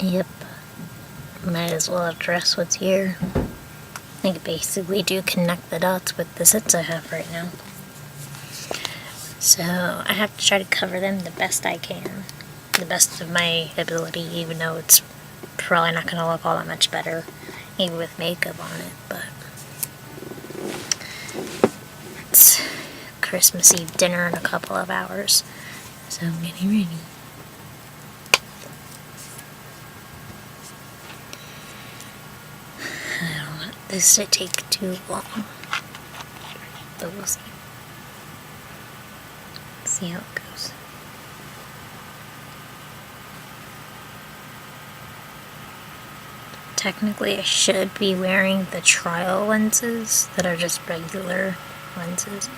Yep. Might as well address what's here. I can basically do connect the dots with the sets I have right now. So I have to try to cover them the best I can. The best of my ability, even though it's probably not going to look all that much better, even with makeup on it, but it's Christmas Eve dinner in a couple of hours, so I'm getting ready. I don't want this to take too long, but we'll see. See how it goes. Technically, I should be wearing the trial lenses that are just regular lenses.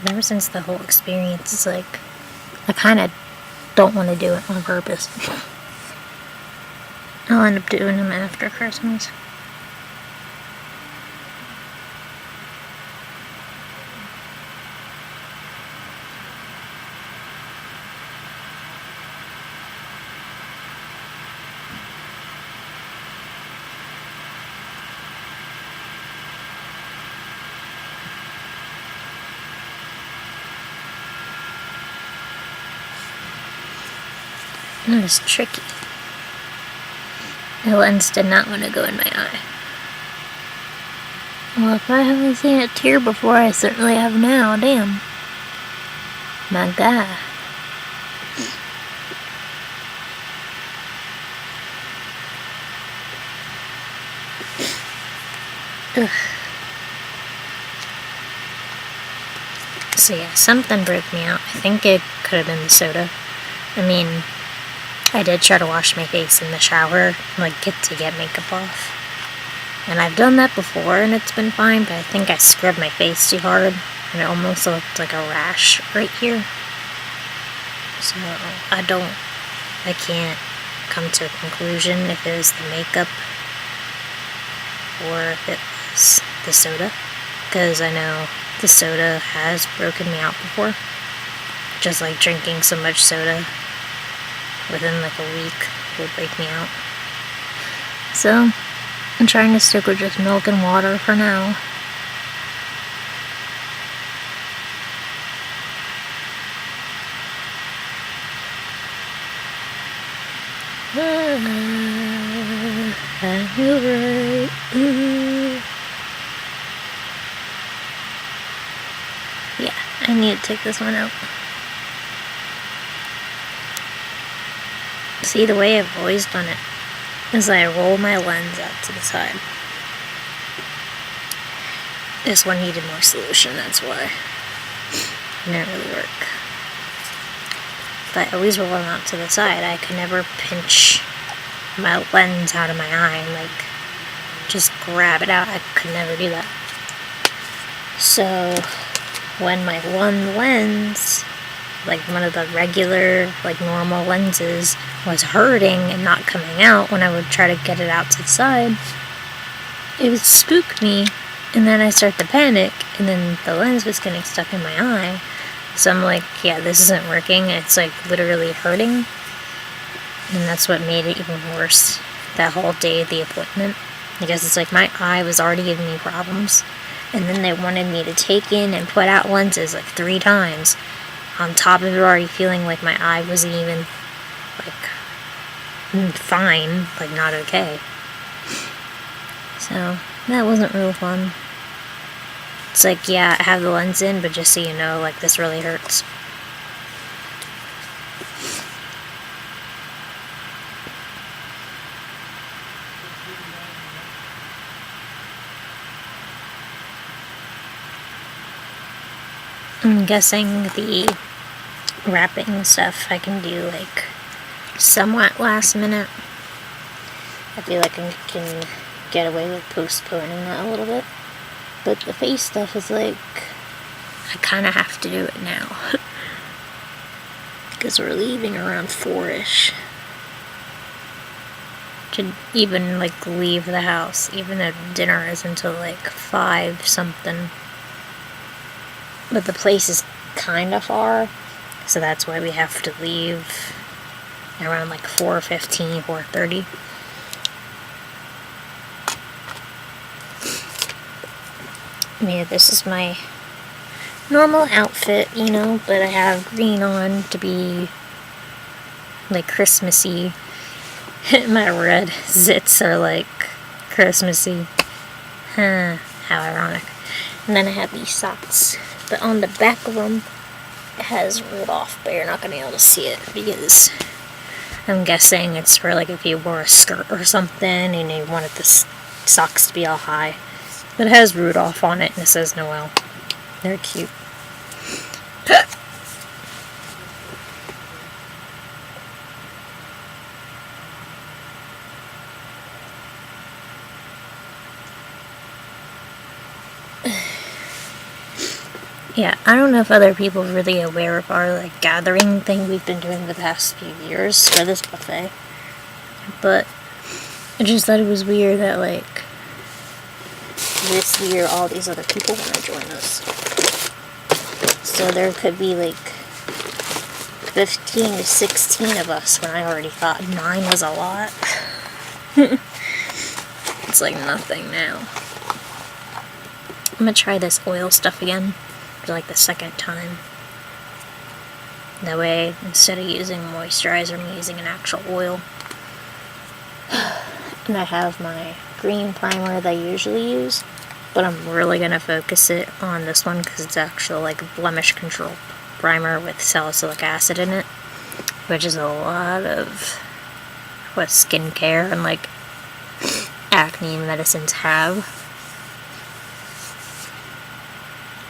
But ever since the whole experience is like, I kind of don't want to do it on purpose. I'll end up doing them after Christmas. It was tricky. The lens did not want to go in my eye. Well, if I haven't seen a tear before, I certainly have now. Damn. My God. Ugh. So yeah, something broke me out. I think it could have been the soda. I mean, I did try to wash my face in the shower, like get makeup off. And I've done that before and it's been fine, but I think I scrubbed my face too hard and it almost looked like a rash right here. So I can't come to a conclusion if it was the makeup or if it was the soda, because I know the soda has broken me out before. Just like drinking so much soda within like a week will break me out. So I'm trying to stick with just milk and water for now. You're right. Yeah, I need to take this one out. See, the way I've always done it is I roll my lens out to the side. This one needed more solution, that's why. It didn't really work. But I always roll them out to the side. I could never pinch my lens out of my eye and like just grab it out. I could never do that. So when my one lens, like one of the regular, like normal lenses, was hurting and not coming out when I would try to get it out to the side, it would spook me, and then I start to panic, and then the lens was getting stuck in my eye. So I'm like, yeah, this isn't working. It's like literally hurting, and that's what made it even worse that whole day of the appointment. I guess it's like my eye was already giving me problems, and then they wanted me to take in and put out lenses like 3 times, on top of it already feeling like my eye wasn't even, like, fine, like, not okay. So, that wasn't real fun. It's like, yeah, I have the lens in, but just so you know, like, this really hurts. I'm guessing the wrapping stuff I can do like somewhat last minute. I feel like I can get away with postponing that a little bit. But the face stuff is like, I kind of have to do it now. Because we're leaving around 4-ish. To even like leave the house, even though dinner is until like 5 something. But the place is kind of far, so that's why we have to leave around like 4:15, 4:30. Yeah, this is my normal outfit, you know, but I have green on to be like Christmassy. My red zits are like Christmassy. Huh, how ironic. And then I have these socks, but on the back of them it has rolled off, but you're not going to be able to see it because I'm guessing it's for like if you wore a skirt or something and you wanted the socks to be all high. But it has Rudolph on it and it says Noel. They're cute. Yeah, I don't know if other people are really aware of our like gathering thing we've been doing the past few years for this buffet. But I just thought it was weird that like this year all these other people want to join us. So there could be like 15 to 16 of us when I already thought 9 was a lot. It's like nothing now. I'm gonna try this oil stuff again for like the second time. That way, instead of using moisturizer, I'm using an actual oil. And I have my green primer that I usually use, but I'm really gonna focus it on this one because it's actually like a blemish control primer with salicylic acid in it, which is a lot of what skincare and like acne medicines have.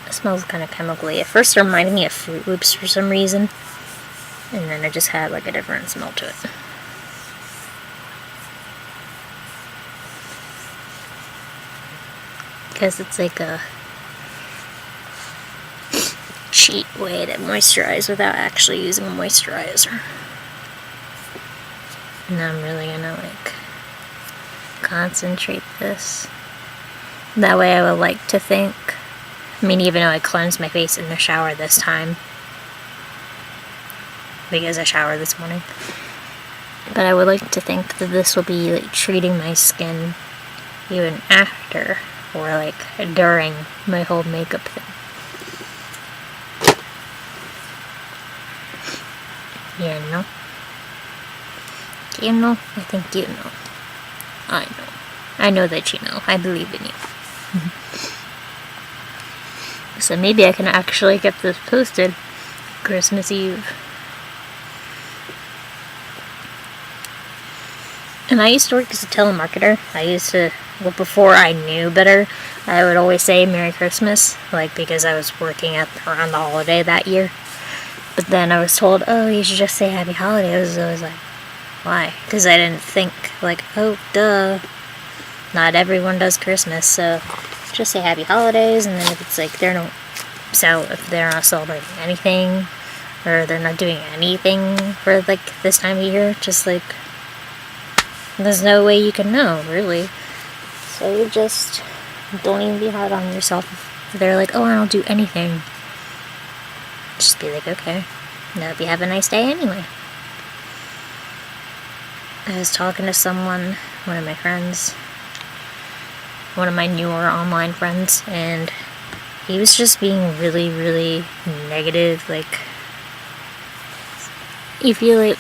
It smells kind of chemically. At first it reminded me of Fruit Loops for some reason, and then it just had like a different smell to it. Because it's like a cheap way to moisturize without actually using a moisturizer. And I'm really gonna like concentrate this. That way I would like to think, I mean, even though I cleansed my face in the shower this time, because I showered this morning, but I would like to think that this will be like treating my skin even after or like during my whole makeup thing. You know? You know? I think you know. I know. I know that you know. I believe in you. So maybe I can actually get this posted Christmas Eve. And I used to work as a telemarketer. Well, before I knew better, I would always say Merry Christmas, like because I was working around the holiday that year. But then I was told, oh, you should just say Happy Holidays. I was like, why? Because I didn't think, like, oh, duh. Not everyone does Christmas, so just say Happy Holidays, and then if it's like if they're not celebrating anything, or they're not doing anything for like this time of year, just like, there's no way you can know, really. So just don't even be hard on yourself if they're like, oh, I don't do anything. Just be like, okay, I hope you have a nice day anyway. I was talking to someone, one of my friends, one of my newer online friends, and he was just being really, really negative. Like, you feel like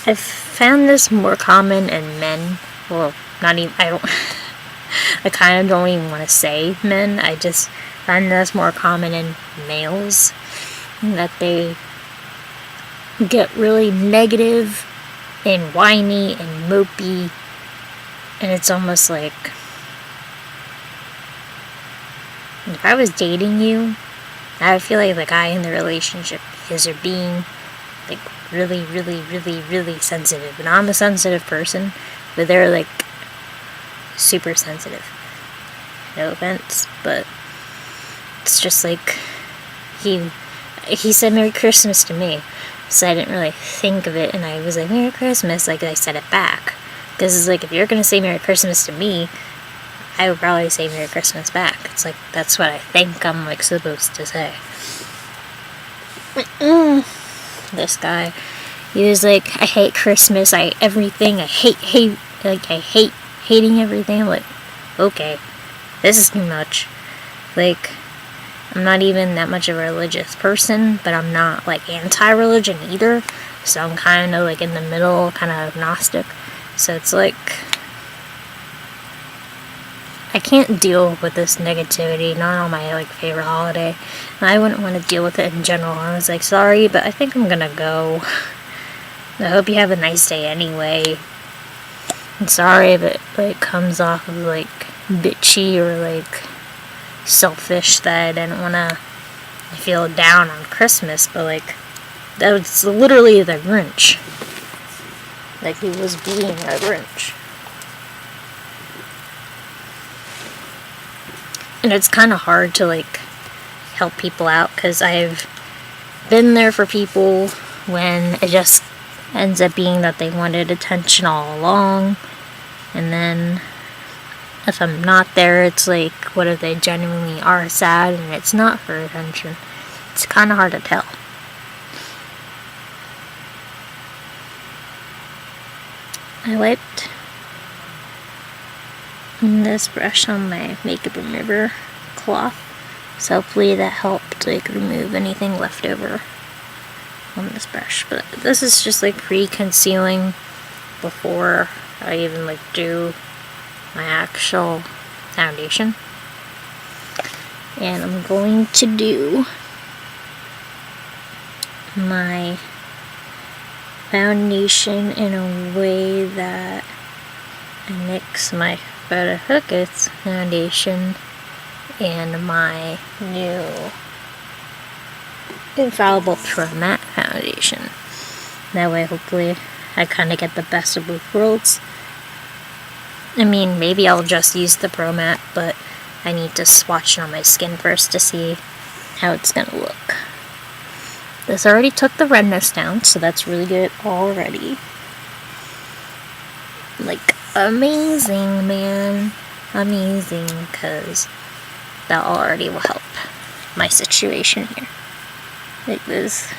I've found this more common in men. Well, not even, I kind of don't even want to say men. I just find this more common in males, that they get really negative and whiny and mopey, and it's almost like if I was dating you, I would feel like the guy in the relationship, because you're being like really, really, really, really sensitive. And I'm a sensitive person, but they're like super sensitive. No offense, but it's just like he said Merry Christmas to me, so I didn't really think of it, and I was like, Merry Christmas, like I said it back. Because it's like, if you're gonna say Merry Christmas to me, I would probably say Merry Christmas back. It's like, that's what I think I'm like supposed to say. This guy, he was like, I hate Christmas, I hate hating everything. I'm like, okay, this is too much. Like, I'm not even that much of a religious person, but I'm not like anti-religion either, so I'm kind of like in the middle, kind of agnostic. So it's like, I can't deal with this negativity, not on my like favorite holiday. I wouldn't want to deal with it in general. I was like, sorry, but I think I'm gonna go. I hope you have a nice day anyway. I'm sorry if it like comes off of like bitchy or like selfish that I didn't want to feel down on Christmas, but like, that was literally the Grinch. Like, he was being a Grinch. And it's kind of hard to like help people out, because I've been there for people when it just ends up being that they wanted attention all along, and then if I'm not there, it's like, what if they genuinely are sad and it's not for attention? It's kind of hard to tell. I wiped this brush on my makeup remover cloth, so hopefully that helped like remove anything left over on this brush. But this is just like pre-concealing before I even like do my actual foundation. And I'm going to do my foundation in a way that I mix my Photo Focus foundation and my new Infallible Pro Matte foundation. That way, hopefully, I kind of get the best of both worlds. I mean, maybe I'll just use the Pro Matte, but I need to swatch it on my skin first to see how it's gonna look. This already took the redness down, so that's really good already. Like, amazing, man. Amazing, because that already will help my situation here. Like, this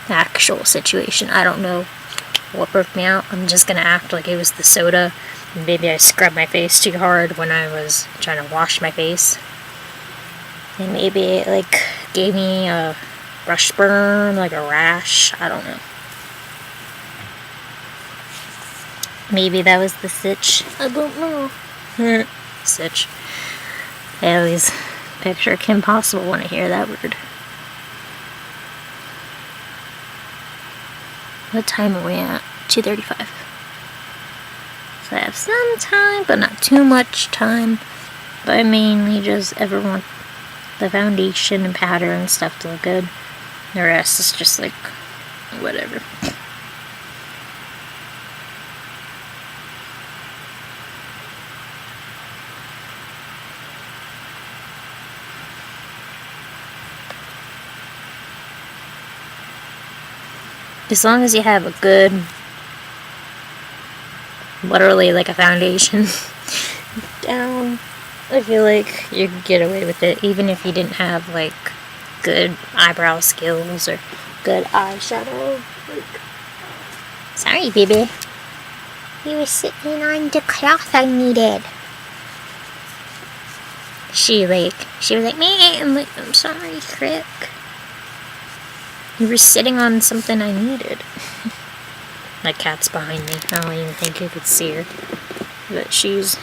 actual situation. I don't know what broke me out. I'm just gonna act like it was the soda. Maybe I scrubbed my face too hard when I was trying to wash my face. And maybe it, like, gave me a brush burn, like a rash. I don't know. Maybe that was the sitch. I don't know. Sitch. I always picture Kim Possible when I hear that word. What time are we at? 2:35. So I have some time, but not too much time. But I mainly just ever want the foundation and powder and stuff to look good. The rest is just like, whatever. As long as you have a good, literally like a foundation down, I feel like you could get away with it, even if you didn't have like good eyebrow skills or good eyeshadow. Like, sorry, baby. You were sitting on the cloth I needed. She was like, man, I'm like, I'm sorry, Crick. You were sitting on something I needed. My cat's behind me. I don't even think you could see her. But she's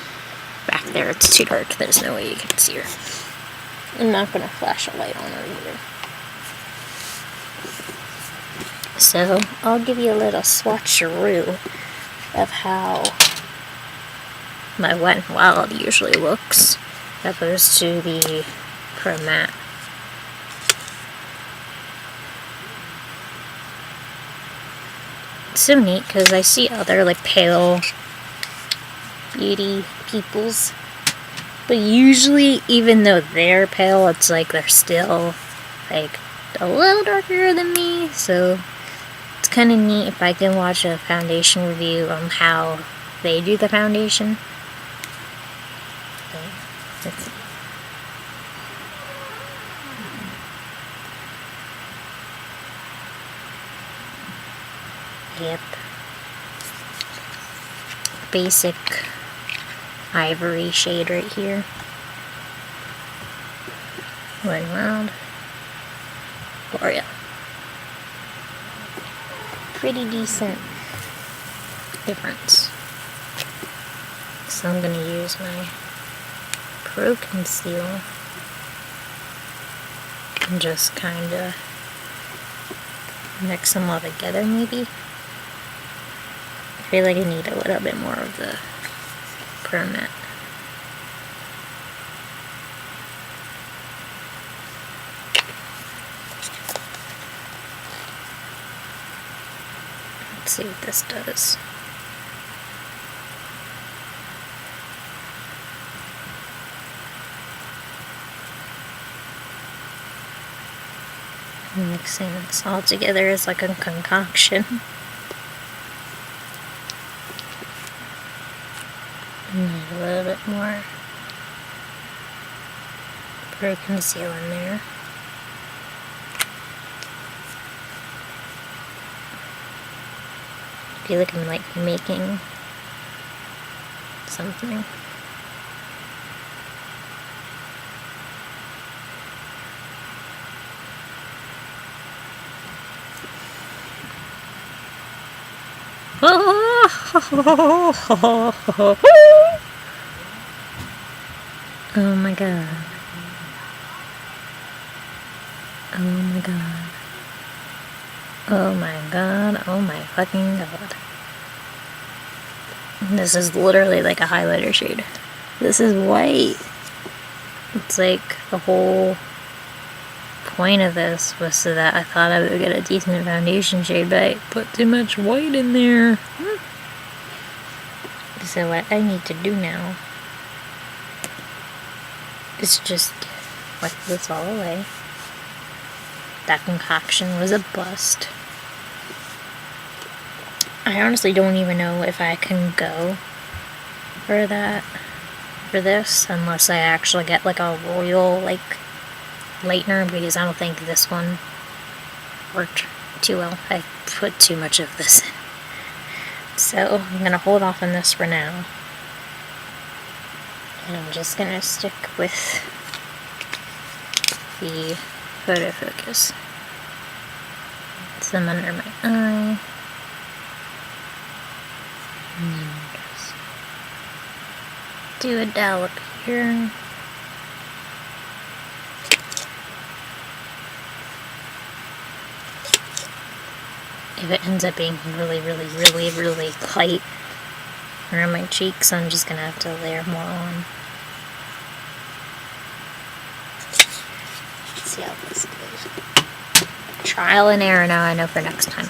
back there. It's too dark. There's no way you can see her. I'm not going to flash a light on her either. So, I'll give you a little swatcheroo of how my Wet n Wild usually looks, as opposed to the Pro Matte. It's so neat because I see other like pale beauty peoples, but usually even though they're pale, it's like they're still like a little darker than me, so it's kind of neat if I can watch a foundation review on how they do the foundation. Yep. Basic ivory shade right here. Wet n Wild. L'Oreal. Pretty decent difference. So I'm gonna use my Pro Conceal and just kinda mix them all together maybe. I feel like I need a little bit more of the Pro Matte. Let's see what this does. Mixing this all together is like a concoction. And a little bit more Pro Conceal in there. I feel like I'm like making something. Oh my god. Oh my god. Oh my god. Oh my fucking god. This is literally like a highlighter shade. This is white. It's like the whole point of this was so that I thought I would get a decent foundation shade, but I put too much white in there. So what I need to do now is just wipe this all away. That concoction was a bust. I honestly don't even know if I can go for this, unless I actually get like a royal like lightener, because I don't think this one worked too well. I put too much of this in. So I'm gonna hold off on this for now. And I'm just gonna stick with the photo focus. Some under my eye. And then just do a dollop here. If it ends up being really light around my cheeks, I'm just gonna have to layer more on. Let's see how this goes. Trial and error now, I know for next time.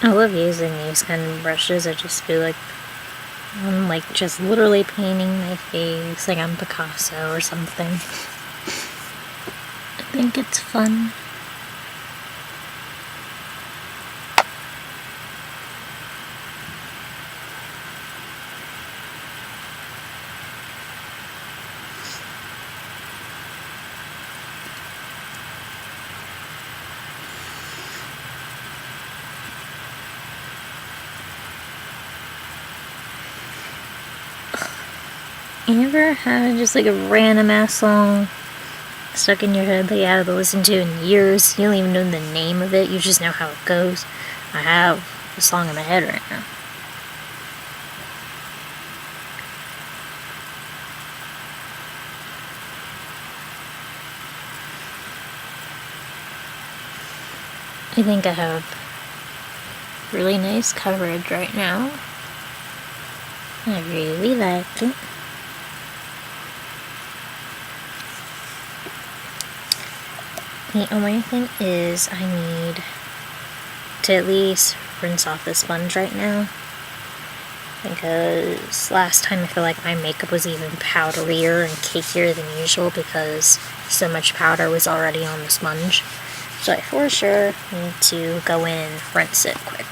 I love using these kind of brushes. I just feel like I'm like just literally painting my face like I'm Picasso or something. I think it's fun. You ever had just like a random ass song stuck in your head that you haven't listened to in years? You don't even know the name of it, you just know how it goes. I have a song in my head right now. I think I have really nice coverage right now. I really like it. The only thing is I need to at least rinse off the sponge right now, because last time I feel like my makeup was even powderier and cakier than usual because so much powder was already on the sponge. So I for sure need to go in and rinse it quick.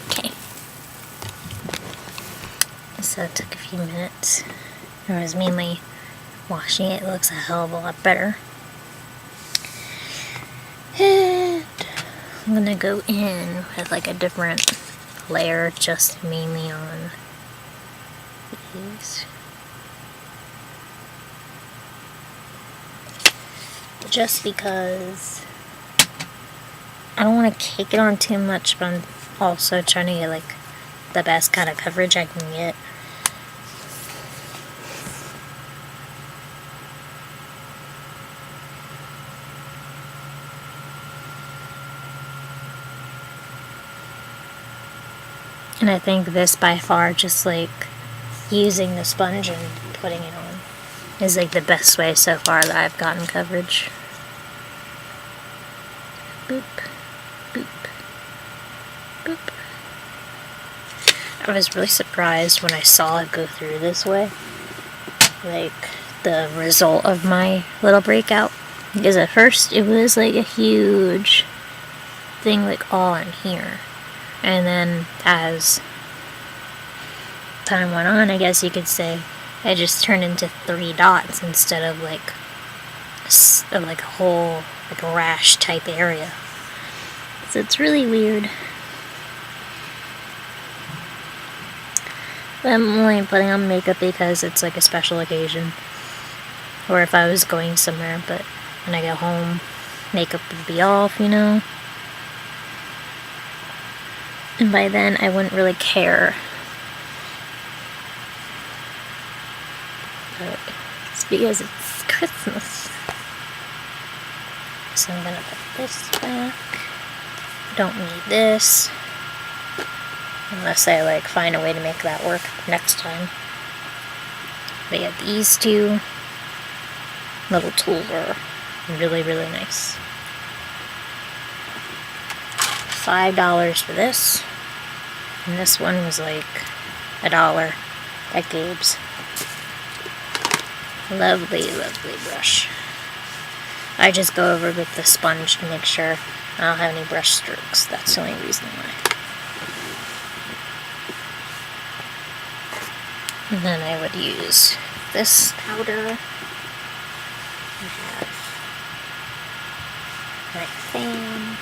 Okay. So it took a few minutes. I was mainly washing it. It looks a hell of a lot better. And I'm gonna go in with like a different layer, just mainly on these. Just because I don't want to cake it on too much, but I'm also trying to get like the best kind of coverage I can get. And I think this by far, just like using the sponge and putting it on, is like the best way so far that I've gotten coverage. Boop, boop, boop. I was really surprised when I saw it go through this way, like the result of my little breakout, because at first it was like a huge thing like all in here, and then as time went on, I guess you could say, it just turned into 3 dots instead of like a whole like a rash type area. So it's really weird. But I'm only putting on makeup because it's like a special occasion, or if I was going somewhere, but when I go home, makeup would be off, you know. And by then, I wouldn't really care. But it's because it's Christmas. So I'm gonna put this back. Don't need this. Unless I like find a way to make that work next time. But yeah, these two little tools are really, really nice. $5 for this. And this one was like $1 at Gabe's. Lovely, lovely brush. I just go over with the sponge to make sure I don't have any brush strokes. That's the only reason why. And then I would use this powder. I have my fan.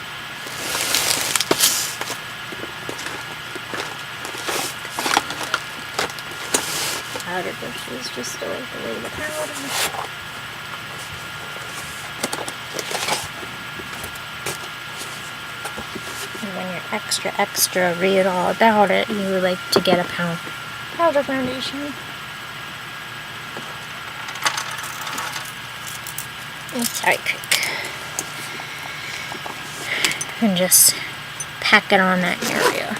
Powder brushes just to wipe away the powder. And when you're extra read all about it, you would like to get a powder foundation. And side pick. And just pack it on that area.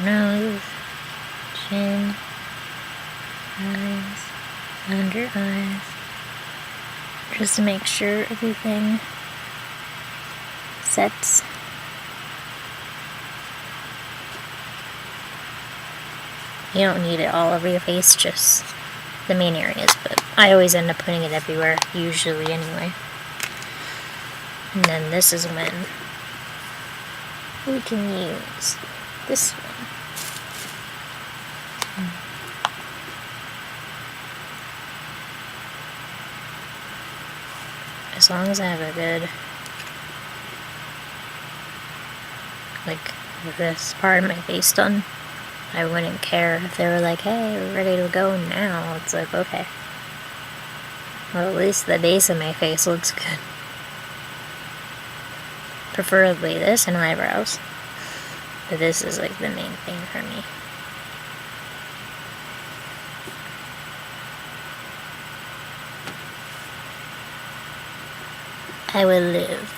Nose, chin, eyes, under eyes, just to make sure everything sets. You don't need it all over your face, just the main areas, but I always end up putting it everywhere, usually anyway. And then this is when we can use this one. As long as I have a good, like, this part of my face done, I wouldn't care if they were like, hey, we're ready to go now. It's like, okay. Well, at least the base of my face looks good. Preferably this and eyebrows. But this is like the main thing for me. I will live.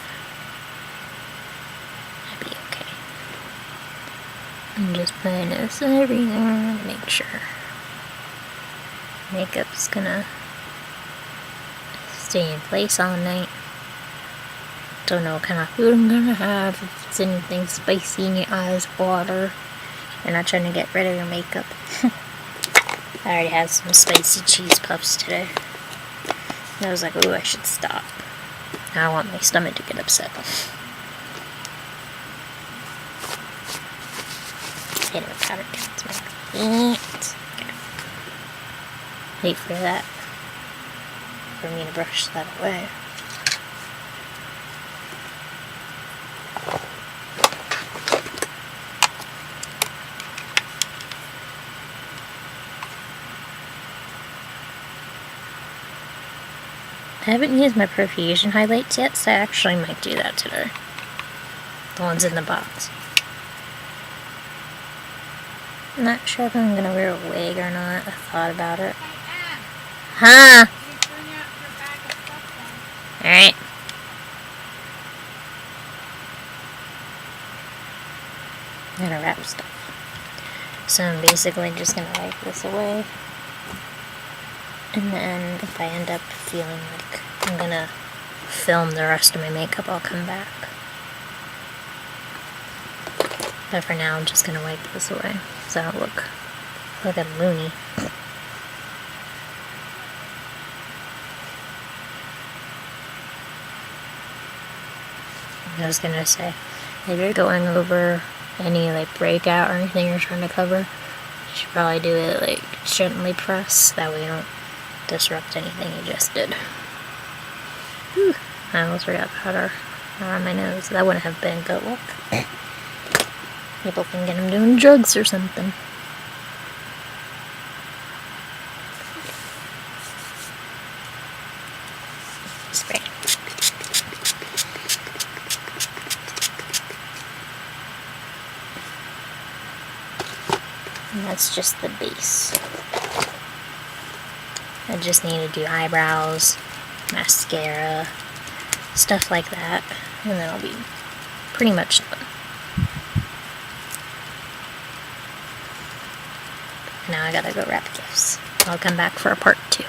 I'll be okay. I'm just putting this everywhere to make sure makeup's gonna stay in place all night. Don't know what kind of food I'm gonna have. If it's anything spicy in your eyes, water. You're not trying to get rid of your makeup. I already had some spicy cheese puffs today. And I was like, ooh, I should stop. I don't want my stomach to get upset. Hit it with powder cats, man. Okay. Wait for that. For me to brush that away. I haven't used my perfusion highlights yet, so I actually might do that today. The ones in the box. I'm not sure if I'm gonna wear a wig or not. I thought about it. Huh? Alright. I'm gonna wrap stuff. So I'm basically just gonna wipe this away. And then if I end up feeling like I'm gonna film the rest of my makeup, I'll come back. But for now, I'm just gonna wipe this away so I don't look like a loony. I was gonna say, if you're going over any like breakout or anything you're trying to cover, you should probably do it like gently press. That way you don't disrupt anything you just did. Whew. I almost forgot powder around my nose. That wouldn't have been good look. People thinking I'm doing drugs or something. Spray. And that's just the base. I just need to do eyebrows, mascara, stuff like that, and then I'll be pretty much done. Now I gotta go wrap gifts. I'll come back for a part 2.